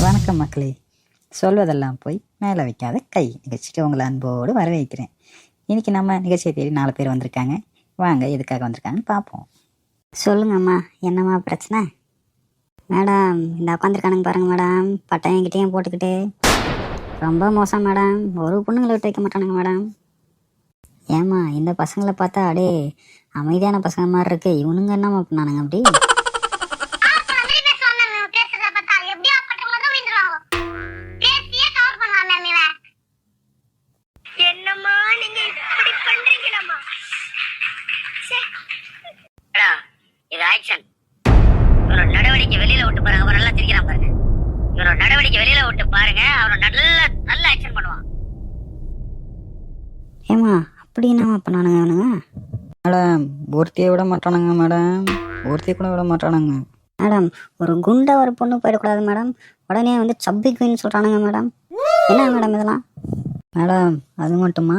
வணக்கம் மக்களே. சொல்வதெல்லாம் போய் மேலே வைக்காத கை நிகழ்ச்சிக்கு உங்களை அன்போடு வரவேற்கிறேன். இன்றைக்கி நம்ம நிகழ்ச்சியை தேடி 4 பேர் வந்திருக்காங்க. வாங்க எதுக்காக வந்திருக்காங்கன்னு பார்ப்போம். சொல்லுங்கம்மா, என்னம்மா பிரச்சனை? மேடம், இந்த உட்காந்துருக்கானுங்க பாருங்க மேடம், பட்டையும் கிட்டையும் போட்டுக்கிட்டு ரொம்ப மோசம் மேடம். ஒரு பொண்ணுங்களை விட்டு வைக்க மாட்டானுங்க மேடம். ஏம்மா, இந்த பசங்களை பார்த்தா அப்படியே அமைதியான பசங்க மாதிரி இருக்கு. இவனுங்க என்னம்மா பண்ணானுங்க அப்படி? இவனோட நடவடிக்கை வெளியில விட்டு பாருங்க, அவன் நல்லா சிரிக்கிறான் பாருங்க. இவனோட நடவடிக்கை வெளியில விட்டு பாருங்க, அவன் நல்ல ஆக்ஷன் பண்ணுவான். ஏம்மா, அப்படி என்னம்மா பண்ணானுங்க இவனுங்க? மேடம், ஒருத்தியை விட மாட்டானுங்க மேடம், ஒருத்தியை கூட விட மாட்டானுங்க மேடம். ஒரு குண்டா ஒரு பொண்ணு போயிடக்கூடாது மேடம், உடனே வந்து சப்பி குயின்னு சொல்கிறானுங்க மேடம். என்ன மேடம் இதெல்லாம்? மேடம், அது மட்டுமா,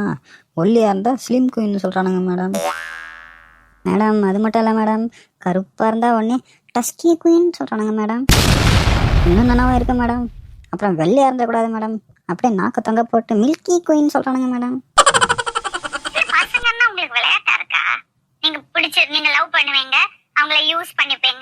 ஒல்லியாக இருந்தால் ஸ்லிம் குயின்னு சொல்கிறானுங்க மேடம். மேடம், அது மட்டும் இல்லை மேடம், கருப்பாக இருந்தால் உடனே டஸ்கி குயின்னு சொல்கிறானுங்க மேடம். இன்னும் நல்லாவும் இருக்கு மேடம். அப்புறம் வெள்ளையாக இருந்தக்கூடாது மேடம், அப்படியே நாக்கு தொங்க போட்டு மில்கி குயின்னு சொல்கிறானுங்க மேடம். பசங்கன்னா உங்களுக்கு விளையாட்டா இருக்கா? நீங்க லவ் பண்ணுவீங்க, அவங்கள யூஸ் பண்ணிப்பீங்க,